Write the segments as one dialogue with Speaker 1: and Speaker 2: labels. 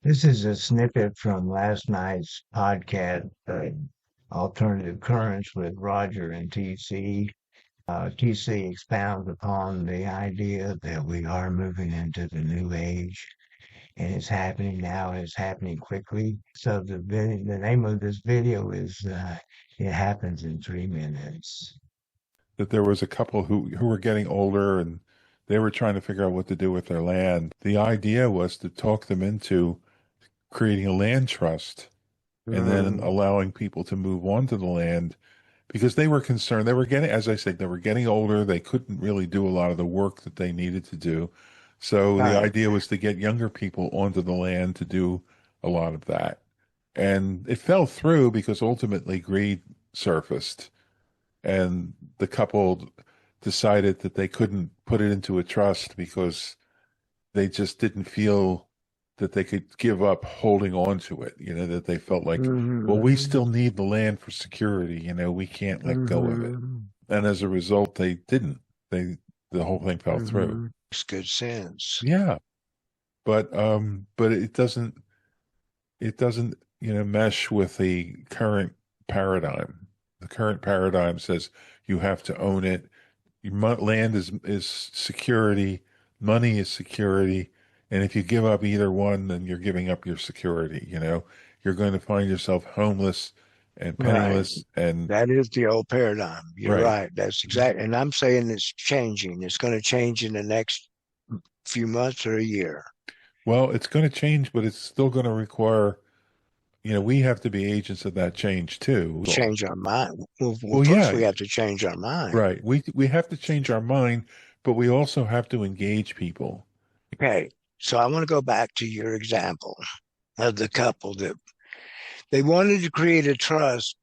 Speaker 1: This is a snippet from last night's podcast, Alternative Currents with Roger and TC. TC expounds upon the idea that we are moving into the new age, and it's happening now, and it's happening quickly. So the name of this video is "It Happens in 3 Minutes."
Speaker 2: That there was a couple who were getting older and they were trying to figure out what to do with their land. The idea was to talk them into creating a land trust and then
Speaker 1: Mm,
Speaker 2: allowing people to move on to the land because they were concerned. They were getting, as I said, they were getting older. They couldn't really do a lot of the work that they needed to do. So the
Speaker 1: right.
Speaker 2: idea was to get younger people onto the land to do a lot of that. And it fell through because ultimately greed surfaced and the couple decided that they couldn't put it into a trust because they just didn't feel that they could give up holding on to it. That they felt like, well, we
Speaker 1: Mm-hmm.
Speaker 2: still need the land for security. We can't let go of it.
Speaker 1: Mm-hmm.
Speaker 2: And as a result, they didn't. They The whole thing fell through.
Speaker 1: Mm-hmm. Makes good sense.
Speaker 2: Yeah, but it doesn't mesh with the current paradigm. The current paradigm says you have to own it. Land is security, money is security, and if you give up either one, then you're giving up your security. You're going to find yourself homeless and
Speaker 1: Right.
Speaker 2: penniless and
Speaker 1: That is the old paradigm. You're
Speaker 2: right.
Speaker 1: right. That's exactly, and I'm saying it's changing. It's going to change in the next few months or a year.
Speaker 2: Well, it's going to change, but it's still going to require, we have to be agents of that change too.
Speaker 1: Change our mind. Well,
Speaker 2: Well,
Speaker 1: first
Speaker 2: yeah,
Speaker 1: we have to change our mind.
Speaker 2: right. We have to change our mind, but we also have to engage people.
Speaker 1: Okay. So I want to go back to your example of the couple that they wanted to create a trust,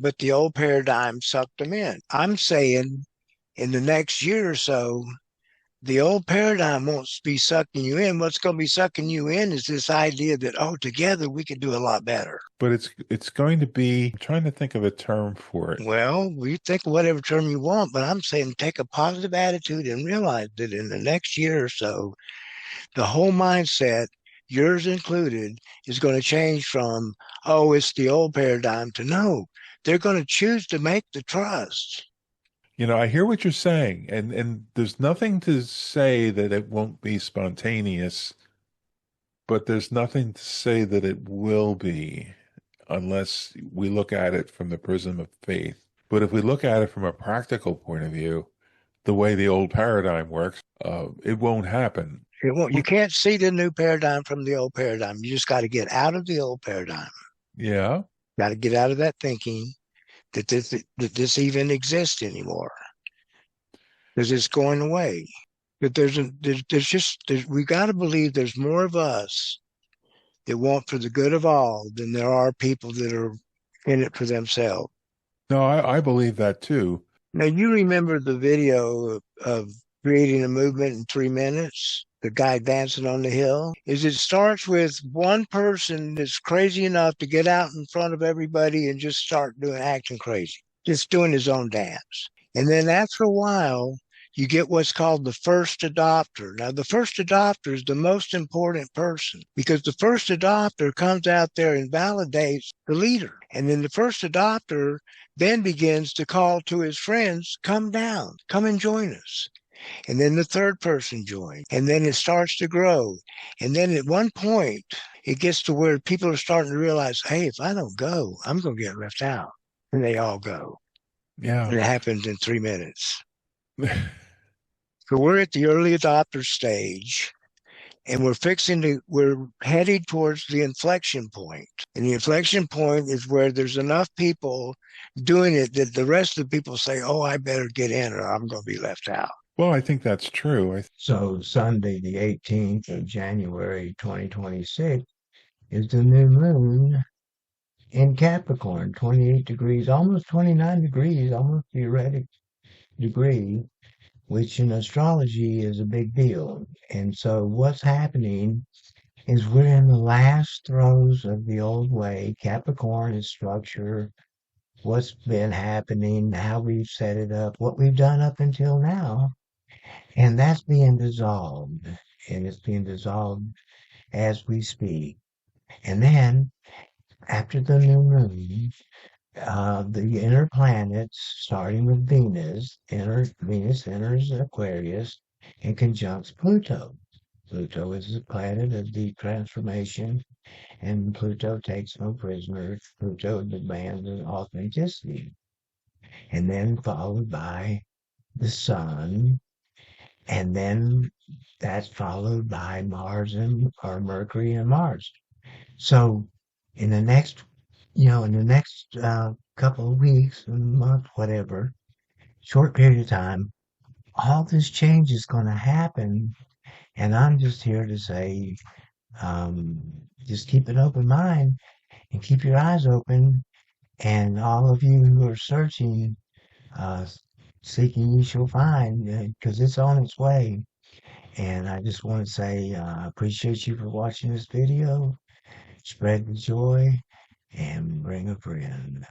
Speaker 1: but the old paradigm sucked them in. I'm saying in the next year or so, the old paradigm won't be sucking you in. What's going to be sucking you in is this idea that, oh, together we could do a lot better.
Speaker 2: But it's going to be, I'm trying to think of a term for it.
Speaker 1: Well, we think of whatever term you want, but I'm saying take a positive attitude and realize that in the next year or so, the whole mindset, yours included, is going to change from, oh, it's the old paradigm to no, they're going to choose to make the trust.
Speaker 2: I hear what you're saying, and there's nothing to say that it won't be spontaneous, but there's nothing to say that it will be unless we look at it from the prism of faith. But if we look at it from a practical point of view, the way the old paradigm works, it won't happen.
Speaker 1: It won't, you can't see the new paradigm from the old paradigm. You just got to get out of the old paradigm.
Speaker 2: Yeah.
Speaker 1: Got to get out of that thinking that this even exists anymore because it's going away. But there's just we got to believe there's more of us that want for the good of all than there are people that are in it for themselves.
Speaker 2: No, I believe that too.
Speaker 1: Now you remember the video of creating a movement in 3 minutes? The guy dancing on the hill is it starts with one person that's crazy enough to get out in front of everybody and just start doing acting crazy, just doing his own dance. And then after a while, you get what's called the first adopter. Now, the first adopter is the most important person because the first adopter comes out there and validates the leader. And then the first adopter then begins to call to his friends, come down, come and join us. And then the third person joins. And then it starts to grow. And then at one point, it gets to where people are starting to realize, hey, if I don't go, I'm going to get left out. And they all go.
Speaker 2: Yeah.
Speaker 1: And it happens in 3 minutes. So we're at the early adopter stage and we're headed towards the inflection point. And the inflection point is where there's enough people doing it that the rest of the people say, oh, I better get in or I'm going to be left out.
Speaker 2: Well, I think that's true.
Speaker 1: So Sunday, the 18th of January, 2026, is the new moon in Capricorn, 28 degrees, almost 29 degrees, almost theoretic degree, which in astrology is a big deal. And so what's happening is we're in the last throes of the old way. Capricorn is structure, what's been happening, how we've set it up, what we've done up until now. And that's being dissolved. And it's being dissolved as we speak.
Speaker 3: And then after the new moon, the inner planets, starting with Venus enters Aquarius and conjuncts Pluto. Pluto is the planet of deep transformation, and Pluto takes no prisoners. Pluto demands authenticity, and then followed by the Sun, and then that's followed by Mars and or Mercury and Mars. So in the next, in the next couple of weeks, a month, whatever, short period of time, all this change is going to happen. And I'm just here to say, um, just keep an open mind and keep your eyes open. And all of you who are searching, uh, seeking, you shall find, because it's on its way. And I just want to say, I appreciate you for watching this video. Spread the joy and bring a friend.